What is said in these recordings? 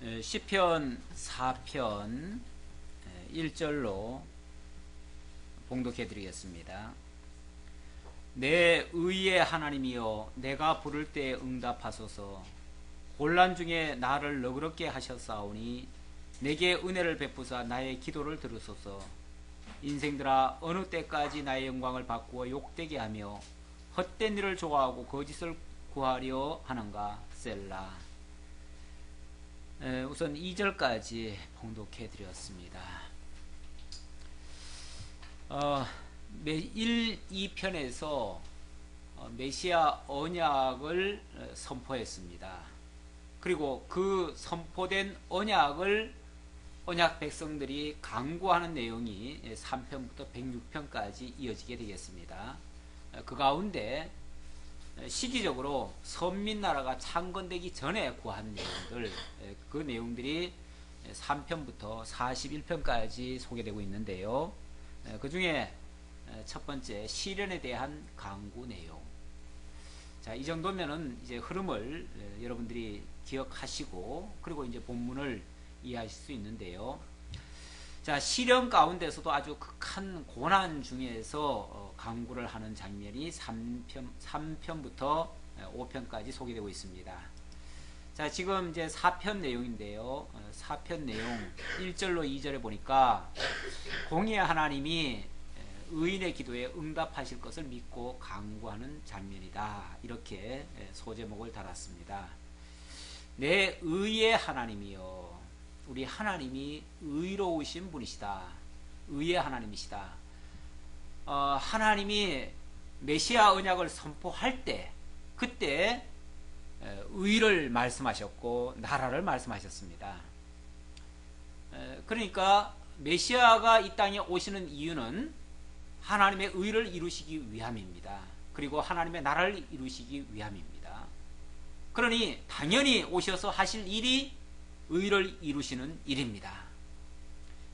시편 4편 1절로 봉독해 드리겠습니다. 내 의의 하나님이여, 내가 부를 때 응답하소서. 곤란 중에 나를 너그럽게 하셨사오니 내게 은혜를 베푸사 나의 기도를 들으소서. 인생들아, 어느 때까지 나의 영광을 바꾸어 욕되게 하며 헛된 일을 좋아하고 거짓을 구하려 하는가. 셀라. 우선 2절까지 봉독해 드렸습니다. 1, 2편에서 메시아 언약을 선포했습니다. 그리고 그 선포된 언약을 언약 백성들이 강구하는 내용이 3편부터 106편까지 이어지게 되겠습니다. 그 가운데 시기적으로 선민나라가 창건되기 전에 구한 내용들, 그 내용들이 3편부터 41편까지 소개되고 있는데요. 그 중에 첫 번째 시련에 대한 강구 내용. 자, 이 정도면은 이제 흐름을 여러분들이 기억하시고, 그리고 이제 본문을 이해하실 수 있는데요. 자, 시련 가운데서도 아주 극한 고난 중에서 강구를 하는 장면이 3편부터 5편까지 소개되고 있습니다. 자, 지금 이제 4편 내용인데요. 4편 내용 1절로 2절에 보니까 공의의 하나님이 의인의 기도에 응답하실 것을 믿고 강구하는 장면이다. 이렇게 소제목을 달았습니다. 내 의의 하나님이여, 우리 하나님이 의로우신 분이시다. 의의 하나님이시다. 하나님이 메시아 언약을 선포할 때, 그때 의를 말씀하셨고 나라를 말씀하셨습니다. 그러니까 메시아가 이 땅에 오시는 이유는 하나님의 의를 이루시기 위함입니다. 그리고 하나님의 나라를 이루시기 위함입니다. 그러니 당연히 오셔서 하실 일이 의를 이루시는 일입니다.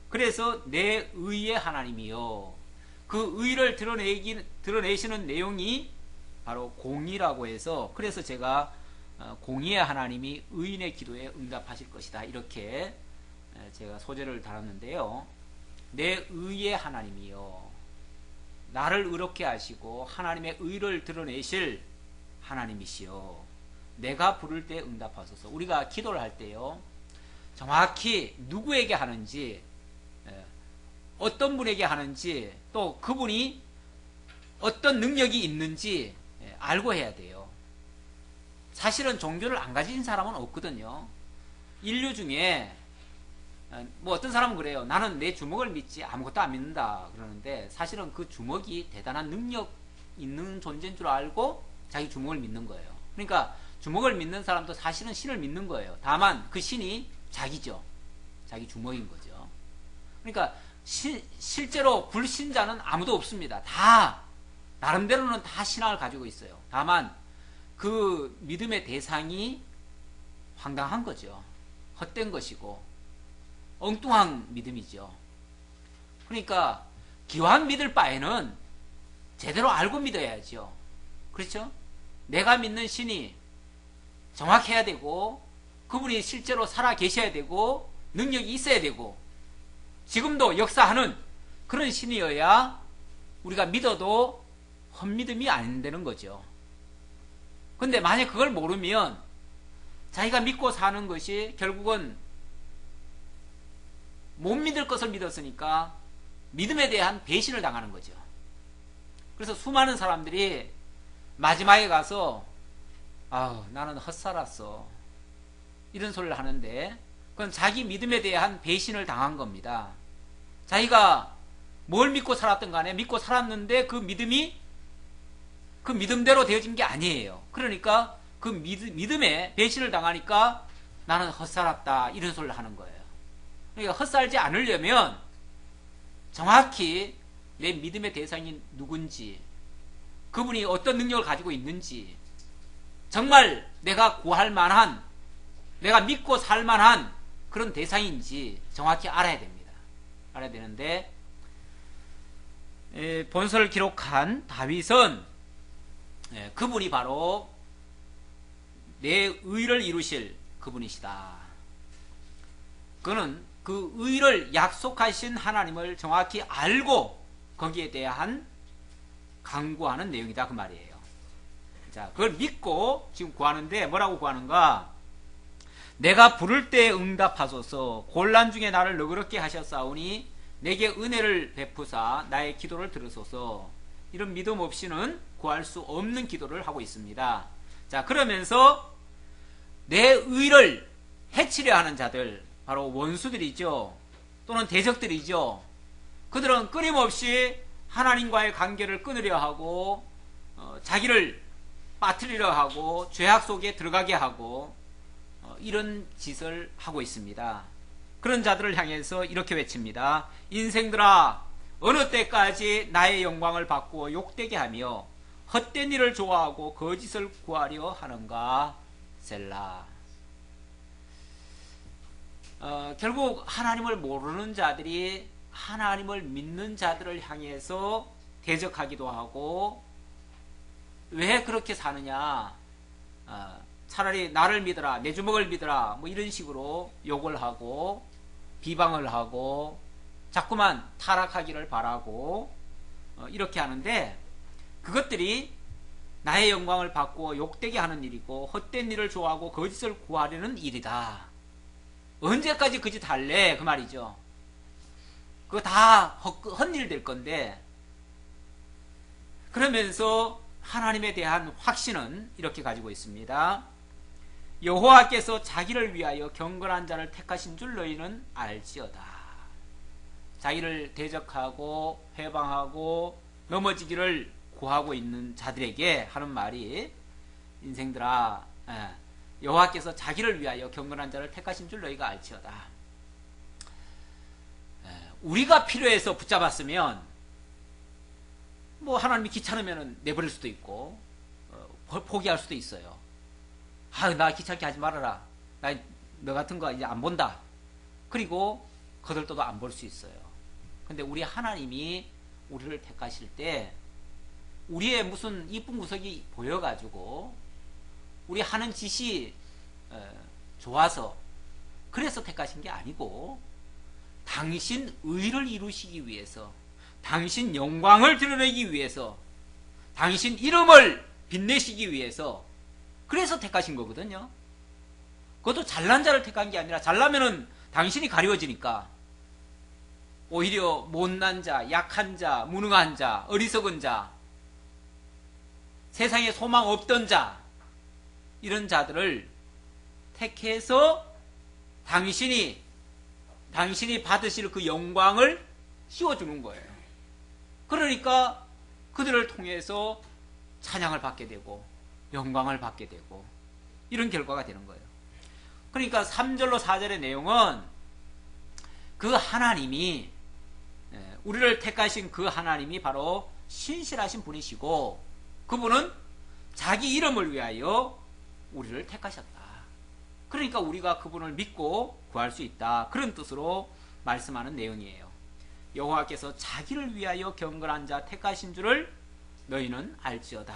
그래서 내 의의 하나님이요, 그 의를 드러내시는 내용이 바로 공의라고 해서, 그래서 제가 공의의 하나님이 의인의 기도에 응답하실 것이다, 이렇게 제가 소재를 달았는데요. 내 의의 하나님이요, 나를 의롭게 하시고 하나님의 의를 드러내실 하나님이시요, 내가 부를 때 응답하소서. 우리가 기도를 할 때요, 정확히 누구에게 하는지, 어떤 분에게 하는지, 또 그분이 어떤 능력이 있는지 알고 해야 돼요. 사실은 종교를 안 가진 사람은 없거든요. 인류 중에 뭐 어떤 사람은 그래요. 나는 내 주먹을 믿지 아무것도 안 믿는다 그러는데, 사실은 그 주먹이 대단한 능력 있는 존재인 줄 알고 자기 주먹을 믿는 거예요. 그러니까 주먹을 믿는 사람도 사실은 신을 믿는 거예요. 다만 그 신이 자기죠. 자기 주먹인 거죠. 그러니까 실제로 불신자는 아무도 없습니다. 다 나름대로는 다 신앙을 가지고 있어요. 다만 그 믿음의 대상이 황당한 거죠. 헛된 것이고 엉뚱한 믿음이죠. 그러니까 기왕 믿을 바에는 제대로 알고 믿어야죠. 그렇죠? 내가 믿는 신이 정확해야 되고, 그분이 실제로 살아 계셔야 되고, 능력이 있어야 되고, 지금도 역사하는 그런 신이어야 우리가 믿어도 헛믿음이 안 되는 거죠. 근데 만약 그걸 모르면 자기가 믿고 사는 것이 결국은 못 믿을 것을 믿었으니까 믿음에 대한 배신을 당하는 거죠. 그래서 수많은 사람들이 마지막에 가서 나는 헛살았어, 이런 소리를 하는데, 그건 자기 믿음에 대한 배신을 당한 겁니다. 자기가 뭘 믿고 살았든 간에 믿고 살았는데 그 믿음이 그 믿음대로 되어진 게 아니에요. 그러니까 그 믿음에 배신을 당하니까 나는 헛살았다, 이런 소리를 하는 거예요. 그러니까 헛살지 않으려면 정확히 내 믿음의 대상이 누군지, 그분이 어떤 능력을 가지고 있는지, 정말 내가 구할 만한, 내가 믿고 살 만한 그런 대상인지 정확히 알아야 됩니다. 알아야 되는데, 본서를 기록한 다윗은 그분이 바로 내 의를 이루실 그분이시다. 그는 그 의를 약속하신 하나님을 정확히 알고 거기에 대한 간구하는 내용이다 그 말이에요. 자, 그걸 믿고 지금 구하는데 뭐라고 구하는가? 내가 부를 때 응답하소서. 곤란 중에 나를 너그럽게 하셨사오니 내게 은혜를 베푸사 나의 기도를 들으소서. 이런 믿음 없이는 구할 수 없는 기도를 하고 있습니다. 자, 그러면서 내 의를 해치려 하는 자들, 바로 원수들이죠. 또는 대적들이죠. 그들은 끊임없이 하나님과의 관계를 끊으려 하고 자기를 빠뜨리려 하고 죄악 속에 들어가게 하고 이런 짓을 하고 있습니다. 그런 자들을 향해서 이렇게 외칩니다. 인생들아, 어느 때까지 나의 영광을 바꾸어 욕되게 하며 헛된 일을 좋아하고 거짓을 구하려 하는가? 셀라. 결국 하나님을 모르는 자들이 하나님을 믿는 자들을 향해서 대적하기도 하고, 왜 그렇게 사느냐, 차라리 나를 믿어라, 내 주먹을 믿어라, 뭐 이런 식으로 욕을 하고 비방을 하고 자꾸만 타락하기를 바라고 이렇게 하는데, 그것들이 나의 영광을 바꾸어 욕되게 하는 일이고 헛된 일을 좋아하고 거짓을 구하려는 일이다. 언제까지 그 짓 할래? 그 말이죠. 그거 다 헛일 될 건데, 그러면서 하나님에 대한 확신은 이렇게 가지고 있습니다. 여호와께서 자기를 위하여 경건한 자를 택하신 줄 너희는 알지어다. 자기를 대적하고 회방하고 넘어지기를 구하고 있는 자들에게 하는 말이, 인생들아, 여호와께서 자기를 위하여 경건한 자를 택하신 줄 너희가 알지어다. 우리가 필요해서 붙잡았으면 뭐 하나님이 귀찮으면 내버릴 수도 있고 포기할 수도 있어요. 나 귀찮게 하지 말아라, 나 너 같은 거 이제 안 본다, 그리고 거들떠도 안 볼 수 있어요. 근데 우리 하나님이 우리를 택하실 때 우리의 무슨 이쁜 구석이 보여가지고 우리 하는 짓이 좋아서 그래서 택하신 게 아니고, 당신 의를 이루시기 위해서, 당신 영광을 드러내기 위해서, 당신 이름을 빛내시기 위해서 그래서 택하신 거거든요. 그것도 잘난 자를 택한 게 아니라, 잘나면은 당신이 가려워지니까 오히려 못난 자, 약한 자, 무능한 자, 어리석은 자, 세상에 소망 없던 자, 이런 자들을 택해서 당신이 받으실 그 영광을 씌워주는 거예요. 그러니까 그들을 통해서 찬양을 받게 되고 영광을 받게 되고 이런 결과가 되는 거예요. 그러니까 3절로 4절의 내용은 그 하나님이, 우리를 택하신 그 하나님이 바로 신실하신 분이시고, 그분은 자기 이름을 위하여 우리를 택하셨다. 그러니까 우리가 그분을 믿고 구할 수 있다, 그런 뜻으로 말씀하는 내용이에요. 여호와께서 자기를 위하여 경건한 자 택하신 줄을 너희는 알지어다.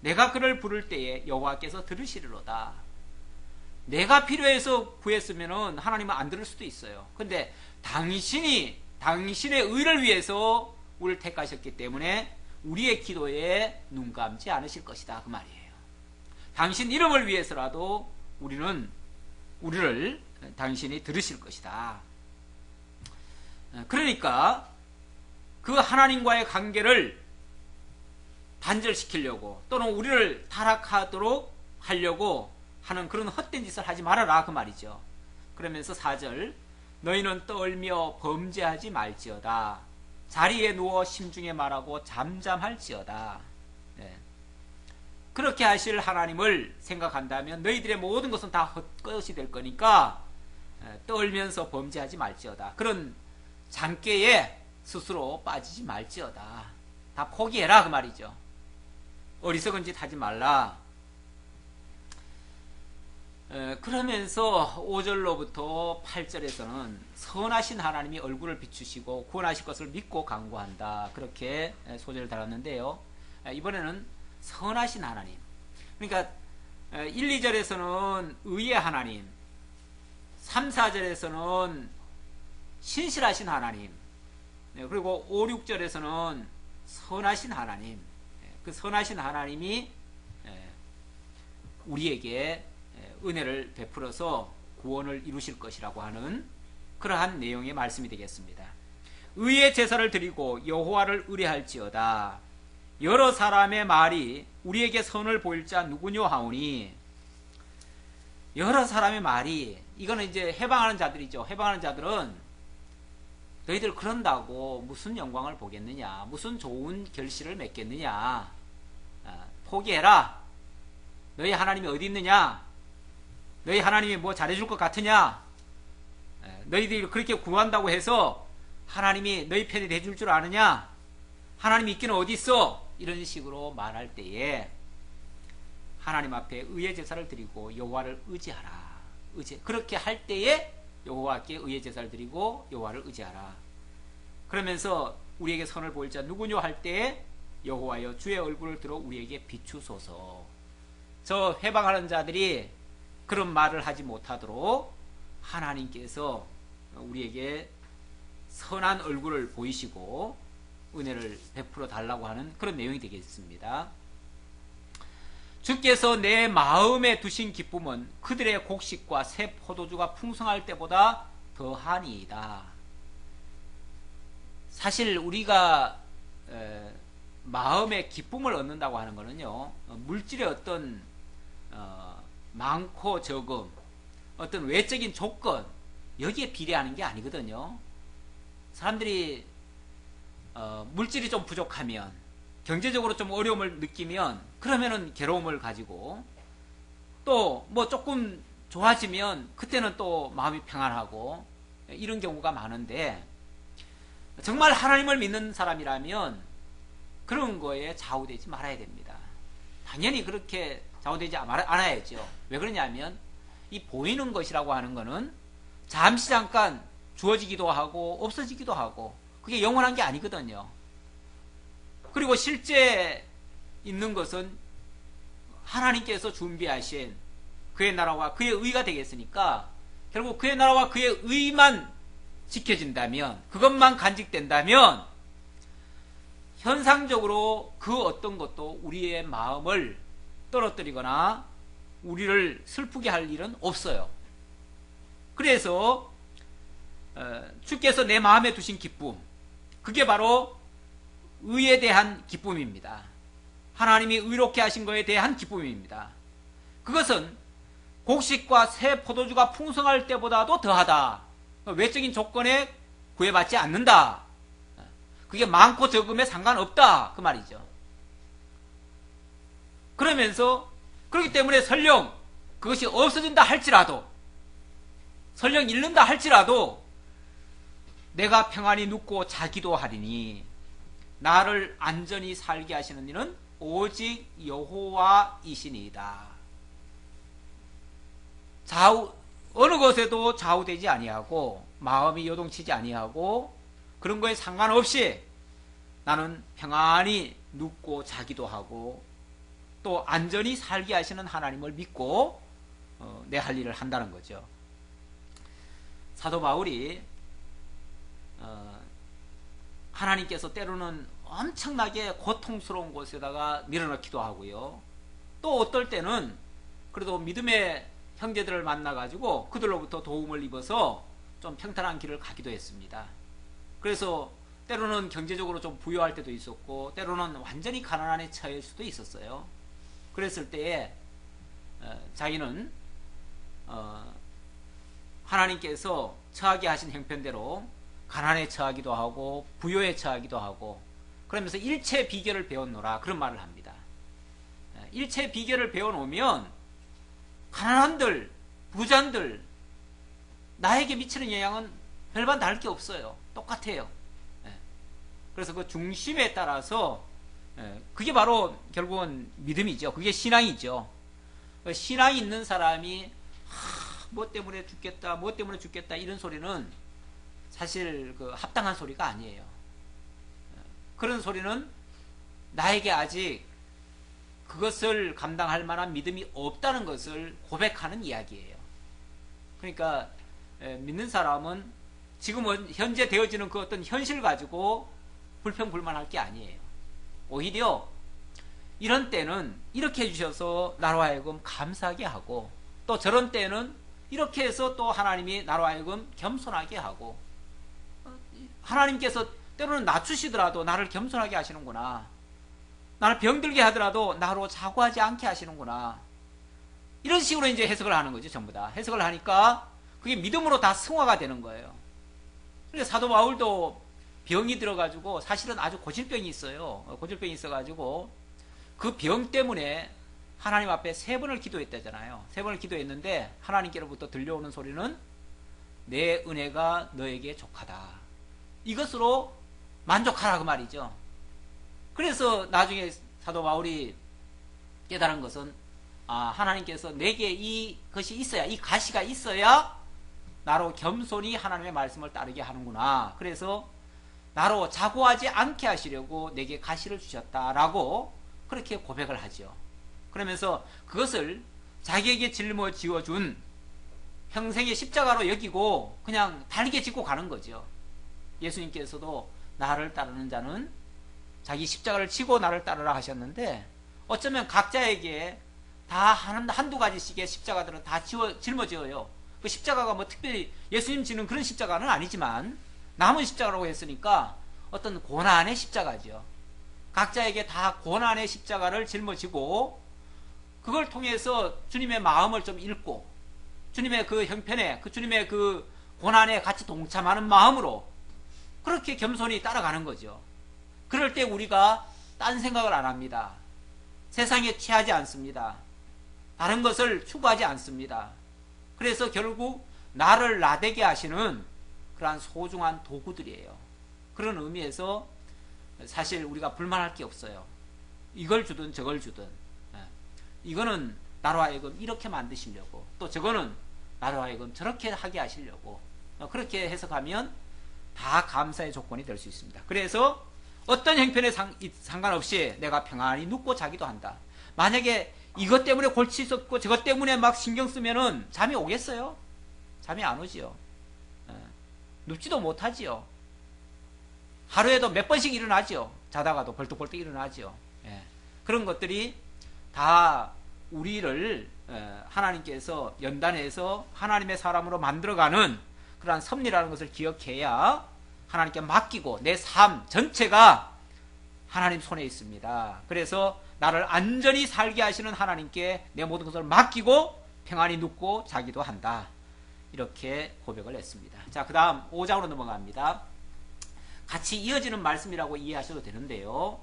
내가 그를 부를 때에 여호와께서 들으시리로다. 내가 필요해서 구했으면 하나님은 안 들을 수도 있어요. 근데 당신이 당신의 의를 위해서 우리를 택하셨기 때문에 우리의 기도에 눈 감지 않으실 것이다, 그 말이에요. 당신 이름을 위해서라도 우리를 당신이 들으실 것이다. 그러니까 그 하나님과의 관계를 단절시키려고, 또는 우리를 타락하도록 하려고 하는 그런 헛된 짓을 하지 말아라, 그 말이죠. 그러면서 4절, 너희는 떨며 범죄하지 말지어다. 자리에 누워 심중에 말하고 잠잠할지어다. 그렇게 하실 하나님을 생각한다면 너희들의 모든 것은 다 헛것이 될 거니까 떨면서 범죄하지 말지어다. 그런 장깨에 스스로 빠지지 말지어다. 다 포기해라, 그 말이죠. 어리석은 짓 하지 말라. 그러면서 5절로부터 8절에서는 선하신 하나님이 얼굴을 비추시고 구원하실 것을 믿고 간구한다, 그렇게 소절을 달았는데요. 이번에는 선하신 하나님, 그러니까 1, 2절에서는 의의 하나님, 3, 4절에서는 신실하신 하나님, 그리고 5, 6절에서는 선하신 하나님, 그 선하신 하나님이 우리에게 은혜를 베풀어서 구원을 이루실 것이라고 하는 그러한 내용의 말씀이 되겠습니다. 의의 제사를 드리고 여호와를 의뢰할지어다. 여러 사람의 말이 우리에게 선을 보일 자 누구뇨 하오니, 여러 사람의 말이, 이거는 이제 해방하는 자들이죠. 해방하는 자들은 너희들 그런다고 무슨 영광을 보겠느냐, 무슨 좋은 결실을 맺겠느냐, 포기해라. 너희 하나님이 어디 있느냐, 너희 하나님이 뭐 잘해줄 것 같으냐, 너희들이 그렇게 구한다고 해서 하나님이 너희 편이 돼줄 줄 아느냐, 하나님이 있기는 어디 있어, 이런 식으로 말할 때에 하나님 앞에 의의 제사를 드리고 여호와를 의지하라. 그렇게 할 때에 여호와께 의의 제사를 드리고 여호와를 의지하라. 그러면서 우리에게 선을 보일 자 누구뇨 할 때에 여호와여 주의 얼굴을 들어 우리에게 비추소서. 저 해방하는 자들이 그런 말을 하지 못하도록 하나님께서 우리에게 선한 얼굴을 보이시고 은혜를 베풀어 달라고 하는 그런 내용이 되겠습니다. 주께서 내 마음에 두신 기쁨은 그들의 곡식과 새 포도주가 풍성할 때보다 더하니이다. 사실 우리가 마음에 기쁨을 얻는다고 하는 것은요, 물질의 어떤 많고 적음, 어떤 외적인 조건, 여기에 비례하는 게 아니거든요. 사람들이 물질이 좀 부족하면, 경제적으로 좀 어려움을 느끼면 그러면은 괴로움을 가지고, 또 뭐 조금 좋아지면 그때는 또 마음이 평안하고, 이런 경우가 많은데, 정말 하나님을 믿는 사람이라면 그런 거에 좌우되지 말아야 됩니다. 당연히 그렇게 좌우되지 않아야죠. 왜 그러냐면 이 보이는 것이라고 하는 거는 잠시 잠깐 주어지기도 하고 없어지기도 하고, 그게 영원한 게 아니거든요. 그리고 실제 있는 것은 하나님께서 준비하신 그의 나라와 그의 의가 되겠으니까, 결국 그의 나라와 그의 의만 지켜진다면, 그것만 간직된다면 현상적으로 그 어떤 것도 우리의 마음을 떨어뜨리거나 우리를 슬프게 할 일은 없어요. 그래서 주께서 내 마음에 두신 기쁨, 그게 바로 의에 대한 기쁨입니다. 하나님이 의롭게 하신 것에 대한 기쁨입니다. 그것은 곡식과 새 포도주가 풍성할 때보다도 더하다. 외적인 조건에 구애받지 않는다. 그게 많고 적음에 상관없다, 그 말이죠. 그러면서, 그렇기 때문에 설령 그것이 없어진다 할지라도, 설령 잃는다 할지라도 내가 평안히 눕고 자기도 하리니 나를 안전히 살게 하시는 이는 오직 여호와이시니이다. 어느 것에도 좌우되지 아니하고 마음이 요동치지 아니하고 그런 거에 상관없이 나는 평안히 눕고 자기도 하고 또 안전히 살게 하시는 하나님을 믿고 내 할 일을 한다는 거죠. 사도 바울이 하나님께서 때로는 엄청나게 고통스러운 곳에다가 밀어넣기도 하고요, 또 어떨 때는 그래도 믿음의 형제들을 만나가지고 그들로부터 도움을 입어서 좀 평탄한 길을 가기도 했습니다. 그래서 때로는 경제적으로 좀 부유할 때도 있었고, 때로는 완전히 가난함에 처할 수도 있었어요. 그랬을 때에 자기는 하나님께서 처하게 하신 형편대로 가난에 처하기도 하고 부요에 처하기도 하고, 그러면서 일체 비결을 배웠노라, 그런 말을 합니다. 일체 비결을 배워놓으면 가난한들, 부자들 나에게 미치는 영향은 별반 다를 게 없어요. 똑같아요. 그래서 그 중심에 따라서 그게 바로 결국은 믿음이죠. 그게 신앙이죠. 신앙이 있는 사람이 뭐 때문에 죽겠다, 뭐 때문에 죽겠다, 이런 소리는 사실 그 합당한 소리가 아니에요. 그런 소리는 나에게 아직 그것을 감당할 만한 믿음이 없다는 것을 고백하는 이야기예요. 그러니까 믿는 사람은 지금은 현재 되어지는 그 어떤 현실 가지고 불평불만할 게 아니에요. 오히려 이런 때는 이렇게 해주셔서 나로 하여금 감사하게 하고, 또 저런 때는 이렇게 해서 또 하나님이 나로 하여금 겸손하게 하고, 하나님께서 때로는 낮추시더라도 나를 겸손하게 하시는구나, 나를 병들게 하더라도 나로 자고하지 않게 하시는구나, 이런 식으로 이제 해석을 하는 거죠. 전부 다 해석을 하니까 그게 믿음으로 다 승화가 되는 거예요. 그러니까 사도 바울도 병이 들어가지고 사실은 아주 고질병이 있어요. 고질병이 있어가지고 그 병 때문에 하나님 앞에 3번을 기도했다잖아요. 3번을 기도했는데 하나님께로부터 들려오는 소리는 내 은혜가 너에게 족하다, 이것으로 만족하라 그 말이죠. 그래서 나중에 사도 바울이 깨달은 것은, 하나님께서 내게 이것이 있어야, 이 가시가 있어야 나로 겸손히 하나님의 말씀을 따르게 하는구나, 그래서 나로 자고하지 않게 하시려고 내게 가시를 주셨다라고 그렇게 고백을 하죠. 그러면서 그것을 자기에게 짊어지어준 평생의 십자가로 여기고 그냥 달게 짓고 가는 거죠. 예수님께서도 나를 따르는 자는 자기 십자가를 지고 나를 따르라 하셨는데, 어쩌면 각자에게 다 한두 가지씩의 십자가들은 다 짊어져요. 그 십자가가 뭐 특별히 예수님 지는 그런 십자가는 아니지만 남은 십자가라고 했으니까 어떤 고난의 십자가죠. 각자에게 다 고난의 십자가를 짊어지고, 그걸 통해서 주님의 마음을 좀 읽고 주님의 그 형편에, 그 주님의 그 고난에 같이 동참하는 마음으로 그렇게 겸손히 따라가는 거죠. 그럴 때 우리가 딴 생각을 안 합니다. 세상에 취하지 않습니다. 다른 것을 추구하지 않습니다. 그래서 결국 나를 나되게 하시는 그러한 소중한 도구들이에요. 그런 의미에서 사실 우리가 불만할 게 없어요. 이걸 주든 저걸 주든, 이거는 나로 하여금 이렇게 만드시려고, 또 저거는 나로 하여금 저렇게 하게 하시려고, 그렇게 해석하면 다 감사의 조건이 될 수 있습니다. 그래서 어떤 형편에 상관없이 내가 평안히 눕고 자기도 한다. 만약에 이것 때문에 골치 썩고 저것 때문에 막 신경 쓰면은 잠이 오겠어요? 잠이 안 오지요. 눕지도 못하지요. 하루에도 몇 번씩 일어나지요. 자다가도 벌떡벌떡 일어나지요. 그런 것들이 다 우리를 하나님께서 연단해서 하나님의 사람으로 만들어가는 그러한 섭리라는 것을 기억해야 하나님께 맡기고 내 삶 전체가 하나님 손에 있습니다. 그래서 나를 안전히 살게 하시는 하나님께 내 모든 것을 맡기고 평안히 눕고 자기도 한다, 이렇게 고백을 했습니다. 자, 그 다음 5장으로 넘어갑니다. 같이 이어지는 말씀이라고 이해하셔도 되는데요.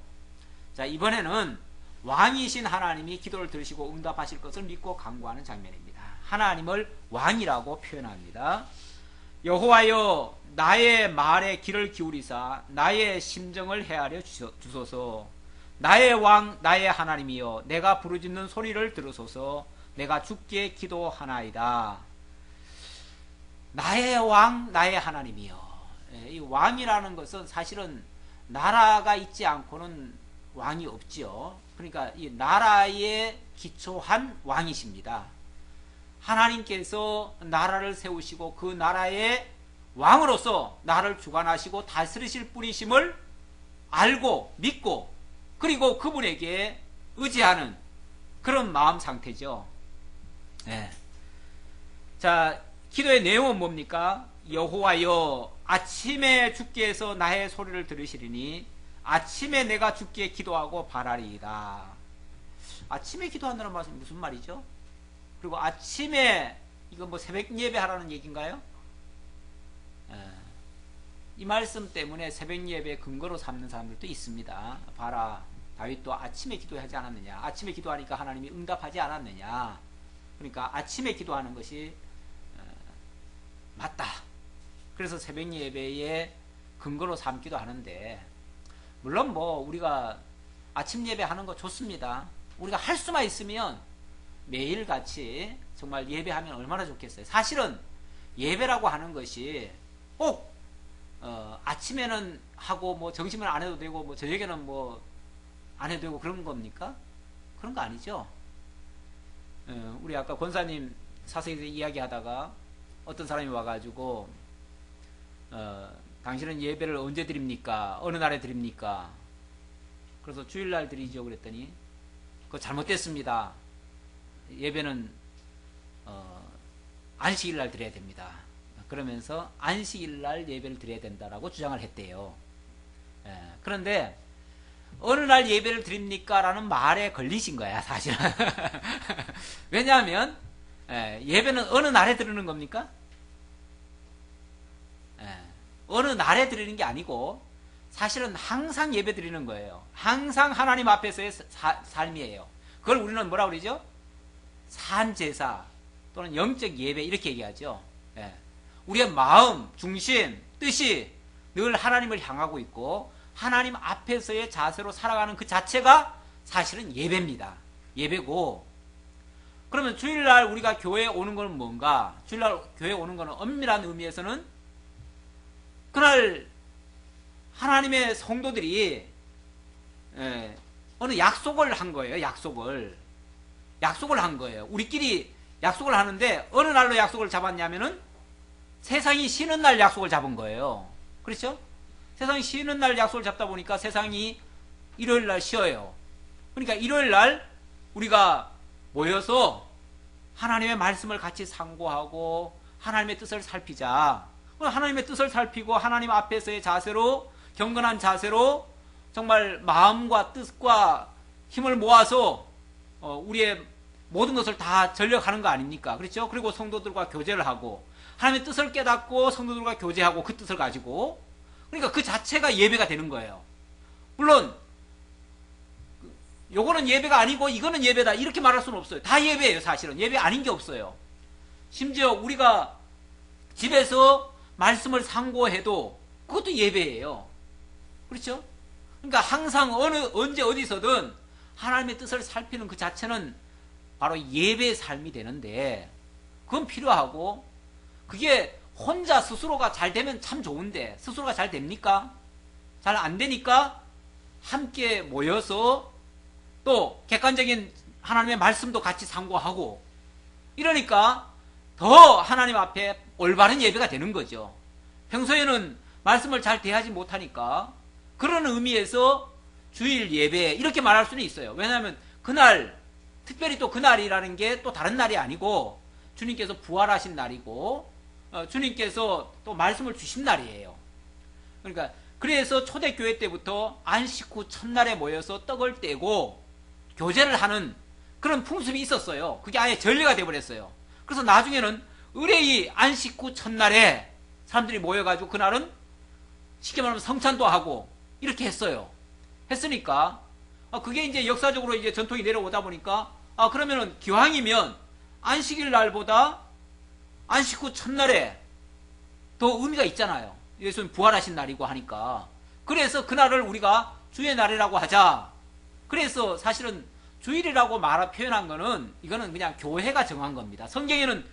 자, 이번에는 왕이신 하나님이 기도를 들으시고 응답하실 것을 믿고 간구하는 장면입니다. 하나님을 왕이라고 표현합니다. 여호와여, 나의 말에 귀를 기울이사 나의 심정을 헤아려 주소서. 나의 왕 나의 하나님이여, 내가 부르짖는 소리를 들으소서. 내가 주께 기도하나이다. 나의 왕 나의 하나님이여. 이 왕이라는 것은 사실은 나라가 있지 않고는 왕이 없지요. 그러니까 이 나라에 기초한 왕이십니다. 하나님께서 나라를 세우시고 그 나라의 왕으로서 나를 주관하시고 다스리실 분이심을 알고 믿고, 그리고 그분에게 의지하는 그런 마음 상태죠. 자, 기도의 내용은 뭡니까? 여호와여, 아침에 주께서 나의 소리를 들으시리니 아침에 내가 주께 기도하고 바라리이다. 아침에 기도한다는 말씀이 무슨 말이죠? 그리고 아침에 이거 뭐 새벽 예배 하라는 얘기인가요? 이 말씀 때문에 새벽 예배 근거로 삼는 사람들도 있습니다. 봐라, 다윗도 아침에 기도하지 않았느냐, 아침에 기도하니까 하나님이 응답하지 않았느냐, 그러니까 아침에 기도하는 것이 맞다. 그래서 새벽 예배에 근거로 삼기도 하는데, 물론 뭐 우리가 아침 예배 하는 거 좋습니다. 우리가 할 수만 있으면 매일같이 정말 예배하면 얼마나 좋겠어요. 사실은 예배라고 하는 것이 꼭 아침에는 하고 뭐 점심은 안 해도 되고 뭐 저녁에는 뭐 안 해도 되고 그런 겁니까? 그런 거 아니죠. 우리 아까 권사님 사석에서 이야기하다가 어떤 사람이 와가지고 당신은 예배를 언제 드립니까? 어느 날에 드립니까? 그래서 주일날 드리죠. 그랬더니 그거 잘못됐습니다. 예배는 안식일날 드려야 됩니다. 그러면서 안식일날 예배를 드려야 된다라고 주장을 했대요. 그런데 어느 날 예배를 드립니까? 라는 말에 걸리신 거야 사실은. 왜냐하면 예배는 어느 날에 드리는 겁니까? 어느 날에 드리는 게 아니고 사실은 항상 예배 드리는 거예요. 항상 하나님 앞에서의 삶이에요. 그걸 우리는 뭐라고 그러죠? 산제사 또는 영적 예배 이렇게 얘기하죠. 우리의 마음, 중심, 뜻이 늘 하나님을 향하고 있고 하나님 앞에서의 자세로 살아가는 그 자체가 사실은 예배입니다. 예배고, 그러면 주일날 우리가 교회에 오는 건 뭔가? 주일날 교회에 오는 것은 엄밀한 의미에서는 그날 하나님의 성도들이 어느 약속을 한 거예요. 약속을 한 거예요. 우리끼리 약속을 하는데 어느 날로 약속을 잡았냐면은 세상이 쉬는 날 약속을 잡은 거예요. 그렇죠? 세상이 쉬는 날 약속을 잡다 보니까 세상이 일요일 날 쉬어요. 그러니까 일요일 날 우리가 모여서 하나님의 말씀을 같이 상고하고 하나님의 뜻을 살피자. 하나님의 뜻을 살피고 하나님 앞에서의 자세로, 경건한 자세로 정말 마음과 뜻과 힘을 모아서 우리의 모든 것을 다 전력하는 거 아닙니까? 그렇죠? 그리고 성도들과 교제를 하고 하나님의 뜻을 깨닫고 성도들과 교제하고 그 뜻을 가지고, 그러니까 그 자체가 예배가 되는 거예요. 물론 요거는 예배가 아니고 이거는 예배다 이렇게 말할 수는 없어요. 다 예배예요. 사실은 예배 아닌 게 없어요. 심지어 우리가 집에서 말씀을 상고해도 그것도 예배예요. 그렇죠? 그러니까 항상 언제 어디서든 하나님의 뜻을 살피는 그 자체는 바로 예배의 삶이 되는데, 그건 필요하고, 그게 혼자 스스로가 잘 되면 참 좋은데 스스로가 잘 됩니까? 잘 안 되니까 함께 모여서 또 객관적인 하나님의 말씀도 같이 상고하고 이러니까 더 하나님 앞에 올바른 예배가 되는 거죠. 평소에는 말씀을 잘 대하지 못하니까 그런 의미에서 주일 예배 이렇게 말할 수는 있어요. 왜냐하면 그날, 특별히 또 그날이라는 게 또 다른 날이 아니고 주님께서 부활하신 날이고 주님께서 또 말씀을 주신 날이에요. 그러니까 그래서 초대교회 때부터 안식 후 첫날에 모여서 떡을 떼고 교제를 하는 그런 풍습이 있었어요. 그게 아예 전례가 되어버렸어요. 그래서 나중에는 의뢰의 안식 후 첫날에 사람들이 모여가지고 그날은 쉽게 말하면 성찬도 하고 이렇게 했어요. 했으니까 그게 이제 역사적으로 이제 전통이 내려오다 보니까 그러면은 기왕이면 안식일 날보다 안식 후 첫날에 더 의미가 있잖아요. 예수님 부활하신 날이고 하니까. 그래서 그날을 우리가 주의 날이라고 하자. 그래서 사실은 주일이라고 표현한 거는 이거는 그냥 교회가 정한 겁니다. 성경에는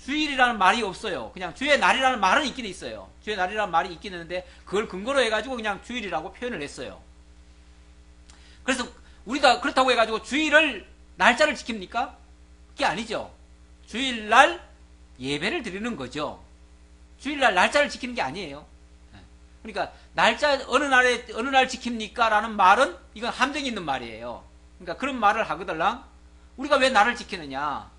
주일이라는 말이 없어요. 그냥 주의 날이라는 말은 있긴 있어요. 주의 날이라는 말이 있긴 있는데 그걸 근거로 해가지고 그냥 주일이라고 표현을 했어요. 그래서 우리가 그렇다고 해가지고 주일을 날짜를 지킵니까? 그게 아니죠. 주일날 예배를 드리는 거죠. 주일날 날짜를 지키는 게 아니에요. 그러니까 날짜 어느 날 지킵니까? 라는 말은 이건 함정이 있는 말이에요. 그러니까 그런 말을 하거들랑 우리가 왜 날을 지키느냐?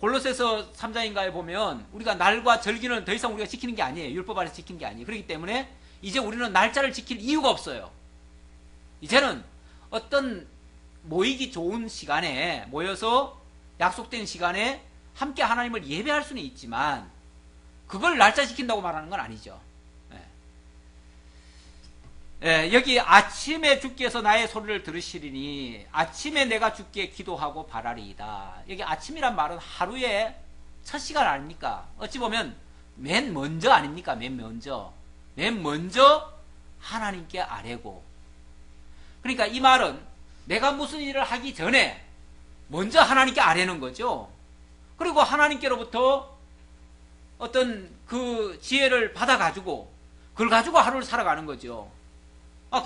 골로새서 3장인가에 보면 우리가 날과 절기는 더 이상 우리가 지키는 게 아니에요. 율법 아래서 지키는 게 아니에요. 그렇기 때문에 이제 우리는 날짜를 지킬 이유가 없어요. 이제는 어떤 모이기 좋은 시간에 모여서 약속된 시간에 함께 하나님을 예배할 수는 있지만 그걸 날짜 지킨다고 말하는 건 아니죠. 여기 아침에 주께서 나의 소리를 들으시리니 아침에 내가 주께 기도하고 바라리이다. 여기 아침이란 말은 하루의 첫 시간 아닙니까? 어찌 보면 맨 먼저 아닙니까? 맨 먼저 하나님께 아뢰고. 그러니까 이 말은 내가 무슨 일을 하기 전에 먼저 하나님께 아뢰는 거죠. 그리고 하나님께로부터 어떤 그 지혜를 받아가지고 그걸 가지고 하루를 살아가는 거죠.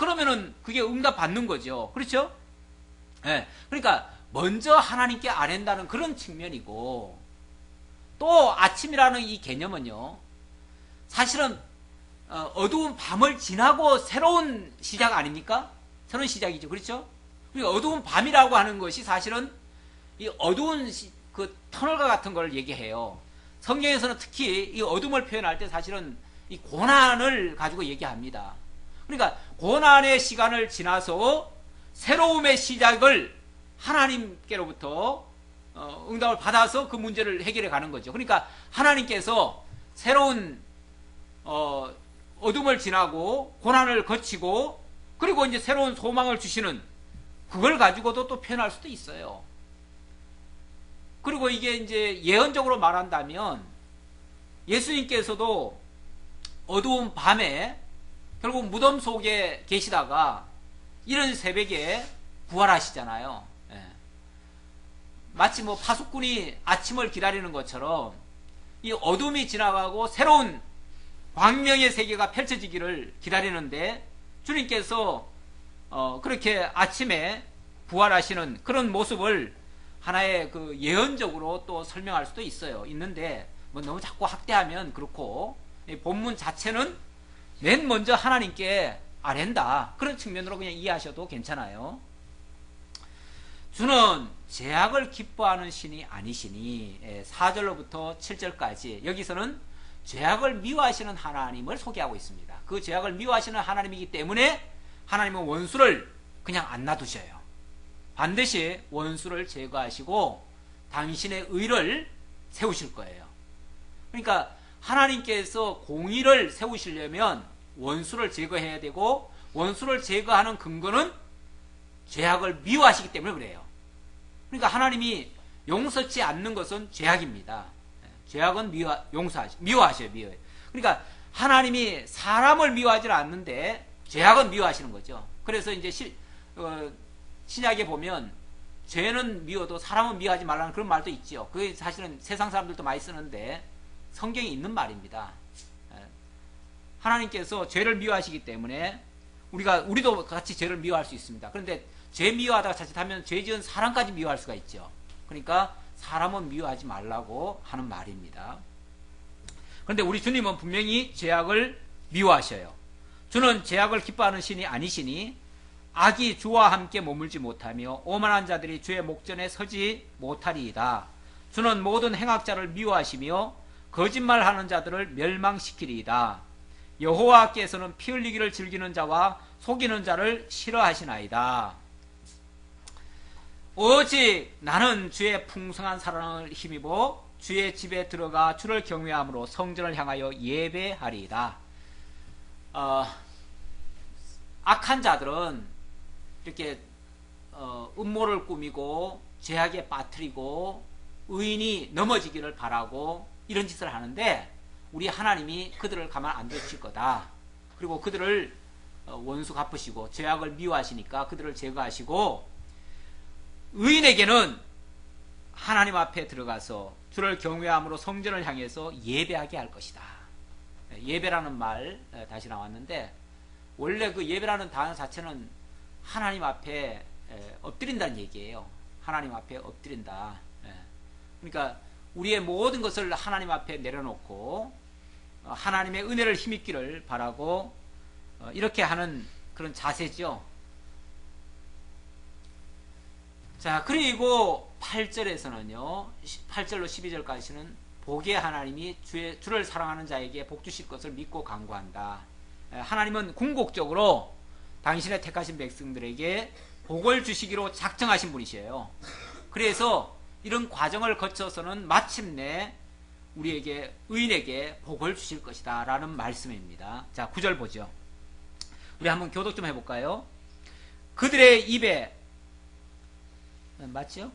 그러면은 그게 응답 받는 거죠. 그렇죠? 그러니까 먼저 하나님께 아뢰는다는 그런 측면이고, 또 아침이라는 이 개념은요, 사실은 어두운 밤을 지나고 새로운 시작 아닙니까? 새로운 시작이죠. 그렇죠? 그리고 어두운 밤이라고 하는 것이 사실은 이 어두운 그 터널과 같은 걸 얘기해요. 성경에서는 특히 이 어둠을 표현할 때 사실은 이 고난을 가지고 얘기합니다. 그러니까 고난의 시간을 지나서 새로움의 시작을 하나님께로부터 응답을 받아서 그 문제를 해결해 가는 거죠. 그러니까 하나님께서 새로운 어둠을 지나고 고난을 거치고 그리고 이제 새로운 소망을 주시는, 그걸 가지고도 또 표현할 수도 있어요. 그리고 이게 이제 예언적으로 말한다면 예수님께서도 어두운 밤에 결국 무덤 속에 계시다가 이른 새벽에 부활하시잖아요. 예. 마치 뭐 파수꾼이 아침을 기다리는 것처럼 이 어둠이 지나가고 새로운 광명의 세계가 펼쳐지기를 기다리는데, 주님께서 그렇게 아침에 부활하시는 그런 모습을 하나의 그 예언적으로 또 설명할 수도 있는데 뭐 너무 자꾸 확대하면 그렇고, 본문 자체는 맨 먼저 하나님께 아랜다, 그런 측면으로 그냥 이해하셔도 괜찮아요. 주는 죄악을 기뻐하는 신이 아니시니, 4절로부터 7절까지 여기서는 죄악을 미워하시는 하나님을 소개하고 있습니다. 그 죄악을 미워하시는 하나님이기 때문에 하나님은 원수를 그냥 안 놔두셔요. 반드시 원수를 제거하시고 당신의 의를 세우실 거예요. 그러니까 하나님께서 공의를 세우시려면 원수를 제거해야 되고, 원수를 제거하는 근거는 죄악을 미워하시기 때문에 그래요. 그러니까 하나님이 용서치 않는 것은 죄악입니다. 죄악은 미워하셔요. 그러니까 하나님이 사람을 미워하지 않는데 죄악은 미워하시는 거죠. 그래서 이제 신약에 보면 죄는 미워도 사람은 미워하지 말라는 그런 말도 있죠. 그게 사실은 세상 사람들도 많이 쓰는데 성경에 있는 말입니다. 하나님께서 죄를 미워하시기 때문에 우리도 같이 죄를 미워할 수 있습니다. 그런데 죄 미워하다가 자칫하면 죄 지은 사람까지 미워할 수가 있죠. 그러니까 사람은 미워하지 말라고 하는 말입니다. 그런데 우리 주님은 분명히 죄악을 미워하셔요. 주는 죄악을 기뻐하는 신이 아니시니 악이 주와 함께 머물지 못하며 오만한 자들이 주의 목전에 서지 못하리이다. 주는 모든 행악자를 미워하시며 거짓말하는 자들을 멸망시키리이다. 여호와께서는 피 흘리기를 즐기는 자와 속이는 자를 싫어하시나이다. 오직 나는 주의 풍성한 사랑을 힘입어 주의 집에 들어가 주를 경외함으로 성전을 향하여 예배하리이다. 악한 자들은 이렇게 음모를 꾸미고 죄악에 빠뜨리고 의인이 넘어지기를 바라고 이런 짓을 하는데, 우리 하나님이 그들을 가만 안 두실 거다. 그리고 그들을 원수 갚으시고 죄악을 미워하시니까 그들을 제거하시고, 의인에게는 하나님 앞에 들어가서 주를 경외함으로 성전을 향해서 예배하게 할 것이다. 예배라는 말 다시 나왔는데, 원래 그 예배라는 단어 자체는 하나님 앞에 엎드린다는 얘기예요. 하나님 앞에 엎드린다. 그러니까 우리의 모든 것을 하나님 앞에 내려놓고 하나님의 은혜를 힘입기를 바라고 이렇게 하는 그런 자세죠. 자, 그리고 8절에서는요, 8절로 12절까지는 복의 하나님이 주를 사랑하는 자에게 복 주실 것을 믿고 간구한다. 하나님은 궁극적으로 당신의 택하신 백성들에게 복을 주시기로 작정하신 분이셔요. 그래서 이런 과정을 거쳐서는 마침내 우리에게, 의인에게 복을 주실 것이다 라는 말씀입니다. 자, 9절 보죠. 우리 한번 교독 좀 해볼까요? 그들의 입에, 맞죠?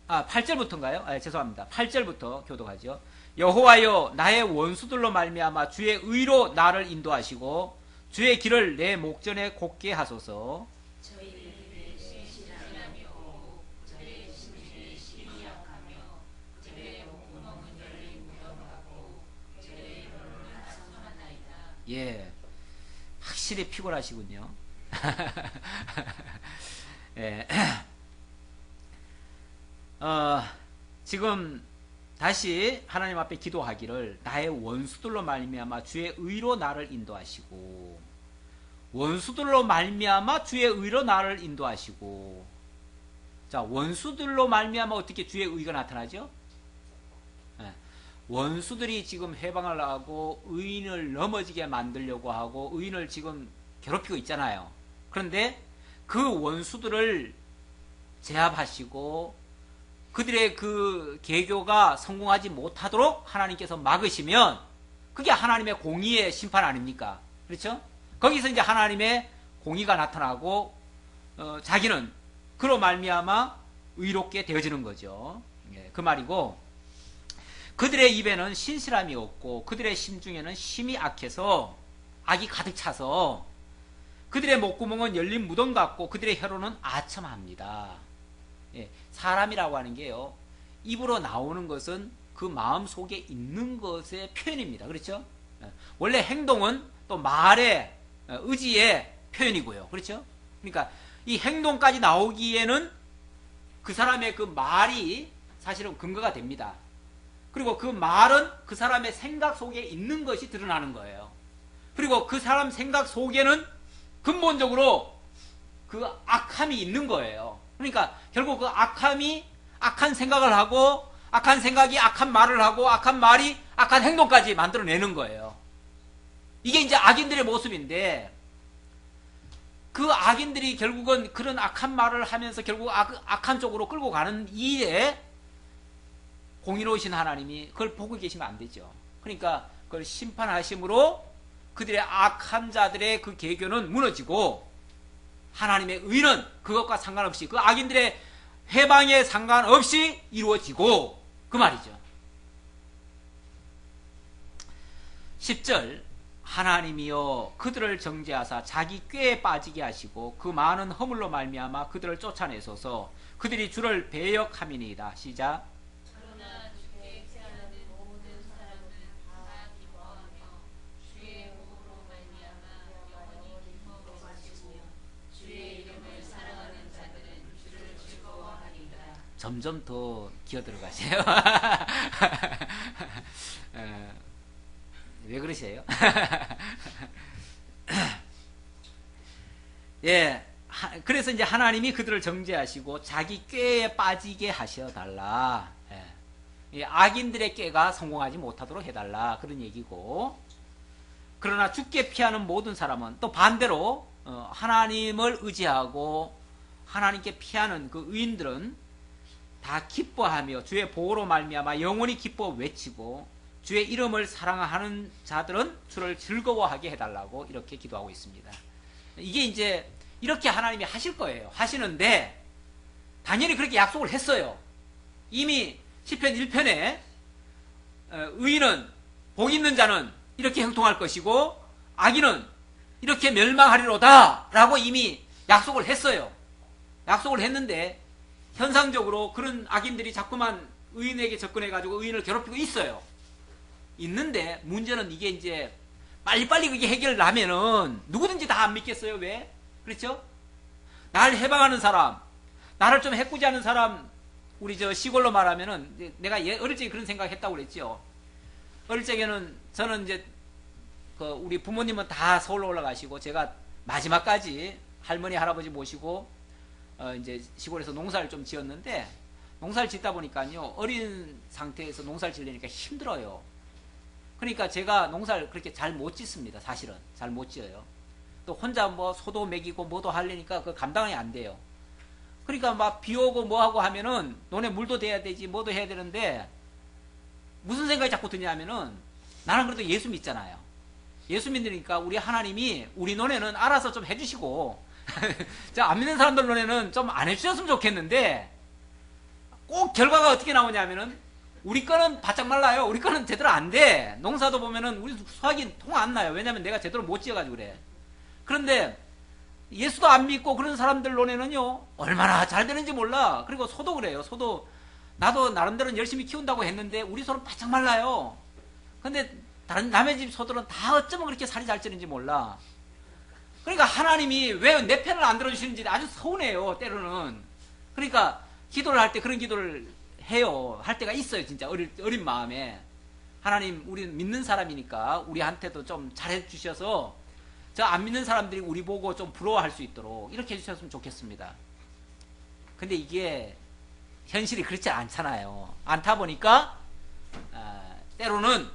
8절부터인가요? 죄송합니다. 8절부터 교독하죠. 여호와여, 나의 원수들로 말미암아 주의 의로 나를 인도하시고 주의 길을 내 목전에 곧게 하소서. 예, 확실히 피곤하시군요. 예. 지금 다시 하나님 앞에 기도하기를 나의 원수들로 말미암아 주의 의로 나를 인도하시고, 원수들로 말미암아 주의 의로 나를 인도하시고. 자, 원수들로 말미암아 어떻게 주의 의가 나타나죠? 원수들이 지금 해방을 하고 의인을 넘어지게 만들려고 하고 의인을 지금 괴롭히고 있잖아요. 그런데 그 원수들을 제압하시고 그들의 그 계교가 성공하지 못하도록 하나님께서 막으시면 그게 하나님의 공의의 심판 아닙니까? 그렇죠? 거기서 이제 하나님의 공의가 나타나고 자기는 그로 말미암아 의롭게 되어지는 거죠. 그 말이고, 그들의 입에는 신실함이 없고 그들의 심중에는 심이 악해서 악이 가득 차서 그들의 목구멍은 열린 무덤 같고 그들의 혀로는 아첨합니다. 사람이라고 하는 게요, 입으로 나오는 것은 그 마음 속에 있는 것의 표현입니다. 그렇죠? 원래 행동은 또 말의 의지의 표현이고요. 그렇죠? 그러니까 이 행동까지 나오기에는 그 사람의 그 말이 사실은 근거가 됩니다. 그리고 그 말은 그 사람의 생각 속에 있는 것이 드러나는 거예요. 그리고 그 사람 생각 속에는 근본적으로 그 악함이 있는 거예요. 그러니까 결국 그 악함이 악한 생각을 하고 악한 생각이 악한 말을 하고 악한 말이 악한 행동까지 만들어내는 거예요. 이게 이제 악인들의 모습인데, 그 악인들이 결국은 그런 악한 말을 하면서 결국 악한 쪽으로 끌고 가는 이에 공의로우신 하나님이 그걸 보고 계시면 안 되죠. 그러니까 그걸 심판하심으로 그들의 악한 자들의 그 계교는 무너지고 하나님의 의는 그것과 상관없이 그 악인들의 해방에 상관없이 이루어지고, 그 말이죠. 10절, 하나님이여 그들을 정죄하사 자기 꾀에 빠지게 하시고 그 많은 허물로 말미암아 그들을 쫓아내소서. 그들이 주를 배역함이니이다. 시작. 그러나 주께 피하는 모든 사람은 다 기뻐하며 주의 복으로 말미암아 영원히 기뻐 하시며 주의 이름을 사랑하는 자들은 주를 즐거워하리라. 점점 더 기어 들어가세요. 왜 그러세요? 예, 그래서 이제 하나님이 그들을 정죄하시고 자기 꾀에 빠지게 하셔달라. 예, 악인들의 꾀가 성공하지 못하도록 해달라, 그런 얘기고. 그러나 죽게 피하는 모든 사람은 또 반대로 하나님을 의지하고 하나님께 피하는 그 의인들은 다 기뻐하며 주의 보호로 말미암아 영원히 기뻐 외치고 주의 이름을 사랑하는 자들은 주를 즐거워하게 해달라고 이렇게 기도하고 있습니다. 이게 이제 이렇게 하나님이 하실 거예요. 하시는데 당연히 그렇게 약속을 했어요. 이미 시편 1편에 의인은, 복 있는 자는 이렇게 형통할 것이고 악인은 이렇게 멸망하리로다 라고 이미 약속을 했어요. 약속을 했는데 현상적으로 그런 악인들이 자꾸만 의인에게 접근해가지고 의인을 괴롭히고 있어요. 있는데 문제는 이게 이제 빨리빨리 그게 해결나면은 누구든지 다 안 믿겠어요. 왜? 그렇죠? 나를 해방하는 사람, 나를 좀 해꾸지하는 사람, 우리 저 시골로 말하면은 내가 어릴 적에 그런 생각 했다고 그랬죠. 어릴 적에는 저는 이제 그 우리 부모님은 다 서울로 올라가시고 제가 마지막까지 할머니 할아버지 모시고 이제 시골에서 농사를 좀 지었는데, 농사를 짓다 보니까요 어린 상태에서 농사를 지으려니까 힘들어요. 그러니까 제가 농사를 그렇게 잘 못 짓습니다. 사실은 잘 못 지어요. 또 혼자 뭐 소도 먹이고 뭐도 하려니까 그 감당이 안 돼요. 그러니까 막 비 오고 뭐 하고 하면은 논에 물도 대야 되지 뭐도 해야 되는데 무슨 생각이 자꾸 드냐면은 나는 그래도 예수 믿잖아요. 예수 믿으니까 우리 하나님이 우리 논에는 알아서 좀 해주시고 안 믿는 사람들 논에는 좀 안 해주셨으면 좋겠는데, 꼭 결과가 어떻게 나오냐면은 우리 거는 바짝 말라요. 우리 거는 제대로 안 돼. 농사도 보면은 우리 수확이 통 안 나요. 왜냐면 내가 제대로 못 지어가지고 그래. 그런데 예수도 안 믿고 그런 사람들 논에는요 얼마나 잘 되는지 몰라. 그리고 소도 그래요. 소도 나도 나름대로 열심히 키운다고 했는데 우리 소는 바짝 말라요. 근데 다른 남의 집 소들은 다 어쩌면 그렇게 살이 잘 찌는지 몰라. 그러니까 하나님이 왜 내 편을 안 들어주시는지 아주 서운해요. 때로는. 그러니까 기도를 할 때 그런 기도를 해요. 할 때가 있어요. 진짜 어린 마음에. 하나님, 우리는 믿는 사람이니까 우리한테도 좀 잘해 주셔서 저 안 믿는 사람들이 우리 보고 좀 부러워할 수 있도록 이렇게 해주셨으면 좋겠습니다. 근데 이게 현실이 그렇지 않잖아요. 않다 보니까 때로는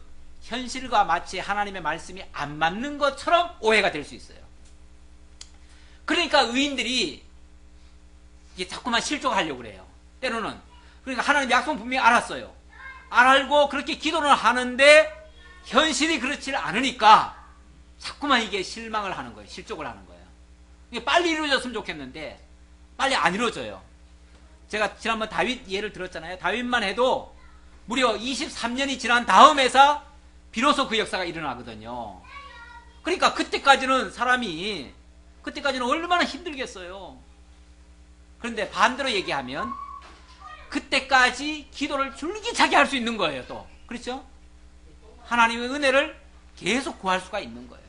현실과 마치 하나님의 말씀이 안 맞는 것처럼 오해가 될 수 있어요. 그러니까 의인들이 이게 자꾸만 실족하려고 그래요. 때로는. 그러니까 하나님 약속 분명히 알았어요. 알고 그렇게 기도를 하는데 현실이 그렇지 않으니까 자꾸만 이게 실망을 하는 거예요. 실족을 하는 거예요. 이게 빨리 이루어졌으면 좋겠는데 빨리 안 이루어져요. 제가 지난번 다윗 예를 들었잖아요. 다윗만 해도 무려 23년이 지난 다음에서 비로소 그 역사가 일어나거든요. 그러니까 그때까지는 얼마나 힘들겠어요. 그런데 반대로 얘기하면 그때까지 기도를 줄기차게 할 수 있는 거예요. 또 그렇죠? 하나님의 은혜를 계속 구할 수가 있는 거예요.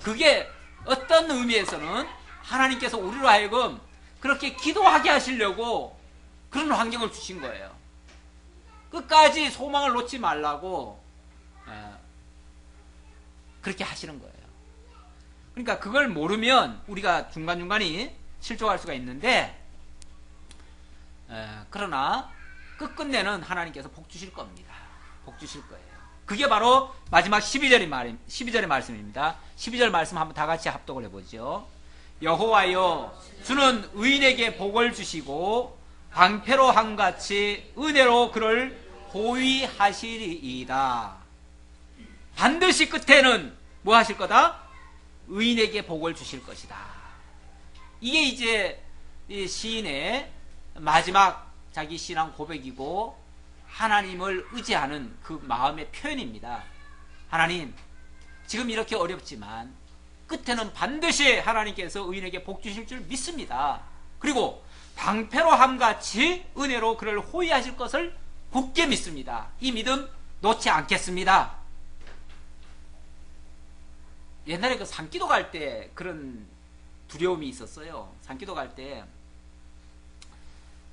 그게 어떤 의미에서는 하나님께서 우리로 하여금 그렇게 기도하게 하시려고 그런 환경을 주신 거예요. 끝까지 소망을 놓지 말라고 그렇게 하시는 거예요. 그러니까 그걸 모르면 우리가 중간중간이 실족할 수가 있는데 그러나 끝끝내는 하나님께서 복 주실 겁니다. 복 주실 거예요. 그게 바로 마지막 12절의 말씀입니다. 12절 말씀 한번 다 같이 합독을 해보죠. 여호와여, 주는 의인에게 복을 주시고 방패로 함같이 은혜로 그를 호위하시리이다. 반드시 끝에는 뭐 하실 거다? 의인에게 복을 주실 것이다. 이게 이제 이 시인의 마지막 자기 신앙 고백이고 하나님을 의지하는 그 마음의 표현입니다. 하나님, 지금 이렇게 어렵지만 끝에는 반드시 하나님께서 의인에게 복 주실 줄 믿습니다. 그리고 방패로 함같이 은혜로 그를 호위하실 것을 굳게 믿습니다. 이 믿음 놓지 않겠습니다. 옛날에 그 산기도 갈 때 그런 두려움이 있었어요. 산기도 갈 때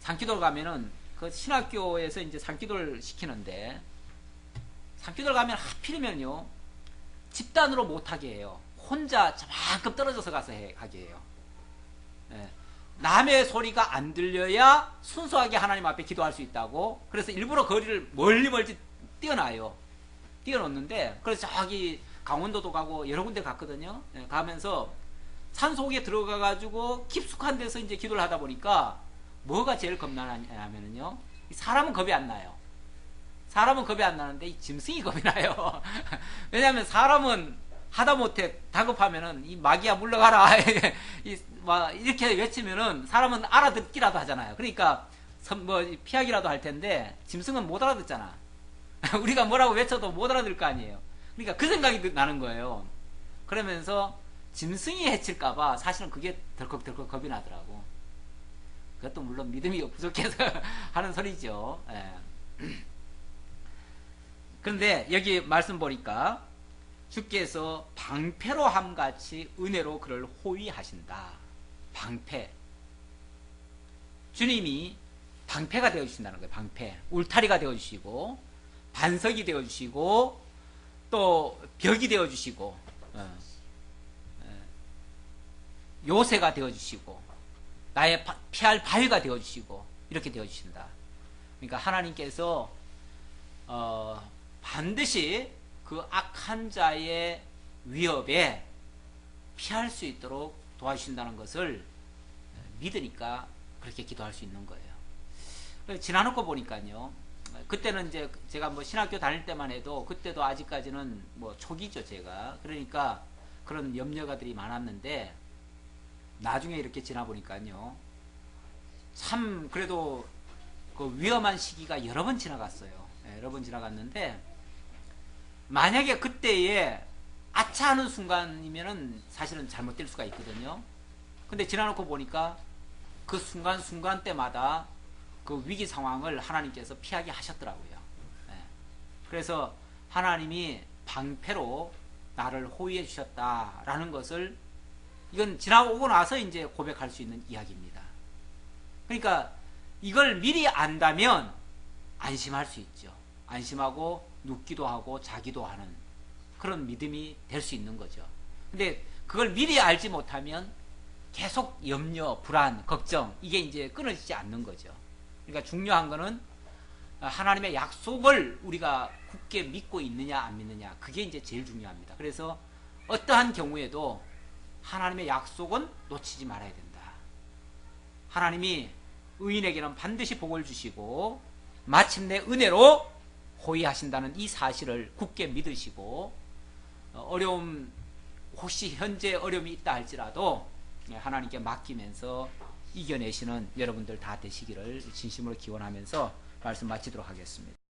산기도를 가면은 그 신학교에서 이제 산기도를 시키는데 산기도를 가면 하필이면요 집단으로 못하게 해요. 혼자 저만큼 떨어져서 가서 하게 해요. 예. 남의 소리가 안 들려야 순수하게 하나님 앞에 기도할 수 있다고. 그래서 일부러 거리를 멀리 뛰어놔요. 뛰어놓는데 그래서 저기 강원도도 가고 여러 군데 갔거든요. 예, 가면서 산 속에 들어가 가지고 깊숙한 데서 이제 기도를 하다 보니까 뭐가 제일 겁나냐면요, 사람은 겁이 안 나요. 사람은 겁이 안 나는데 이 짐승이 겁이 나요. 왜냐하면 사람은 하다못해 다급하면은 이 마귀야 물러가라 이렇게 외치면은 사람은 알아듣기라도 하잖아요. 그러니까 뭐 피하기라도 할 텐데 짐승은 못 알아듣잖아. 우리가 뭐라고 외쳐도 못 알아들 거 아니에요. 그러니까 그 생각이 나는 거예요. 그러면서 짐승이 해칠까봐 사실은 그게 덜컥덜컥 겁이 나더라고. 그것도 물론 믿음이 부족해서 하는 소리죠. 예. 그런데 여기 말씀 보니까 주께서 방패로 함같이 은혜로 그를 호위하신다. 방패. 주님이 방패가 되어주신다는 거예요. 방패. 울타리가 되어주시고 반석이 되어주시고 또 벽이 되어주시고 요새가 되어주시고 나의 피할 바위가 되어주시고 이렇게 되어주신다. 그러니까 하나님께서 반드시 그 악한 자의 위협에 피할 수 있도록 도와주신다는 것을 믿으니까 그렇게 기도할 수 있는 거예요. 지나놓고 보니까요, 그때는 이제 제가 뭐 신학교 다닐 때만 해도 그때도 아직까지는 뭐 초기죠, 제가. 그러니까 그런 염려가들이 많았는데 나중에 이렇게 지나보니까요, 참 그래도 그 위험한 시기가 여러 번 지나갔어요. 여러 번 지나갔는데 만약에 그때에 아차 하는 순간이면은 사실은 잘못될 수가 있거든요. 근데 지나놓고 보니까 그 순간순간 때마다 그 위기 상황을 하나님께서 피하게 하셨더라고요. 그래서 하나님이 방패로 나를 호위해 주셨다라는 것을, 이건 지나오고 나서 이제 고백할 수 있는 이야기입니다. 그러니까 이걸 미리 안다면 안심할 수 있죠. 안심하고 눕기도 하고 자기도 하는 그런 믿음이 될 수 있는 거죠. 근데 그걸 미리 알지 못하면 계속 염려, 불안, 걱정 이게 이제 끊어지지 않는 거죠. 그러니까 중요한 거는 하나님의 약속을 우리가 굳게 믿고 있느냐 안 믿느냐 그게 이제 제일 중요합니다. 그래서 어떠한 경우에도 하나님의 약속은 놓치지 말아야 된다. 하나님이 의인에게는 반드시 복을 주시고 마침내 은혜로 호위하신다는 이 사실을 굳게 믿으시고 어려움 혹시 현재 어려움이 있다 할지라도 하나님께 맡기면서 이겨내시는 여러분들 다 되시기를 진심으로 기원하면서 말씀 마치도록 하겠습니다.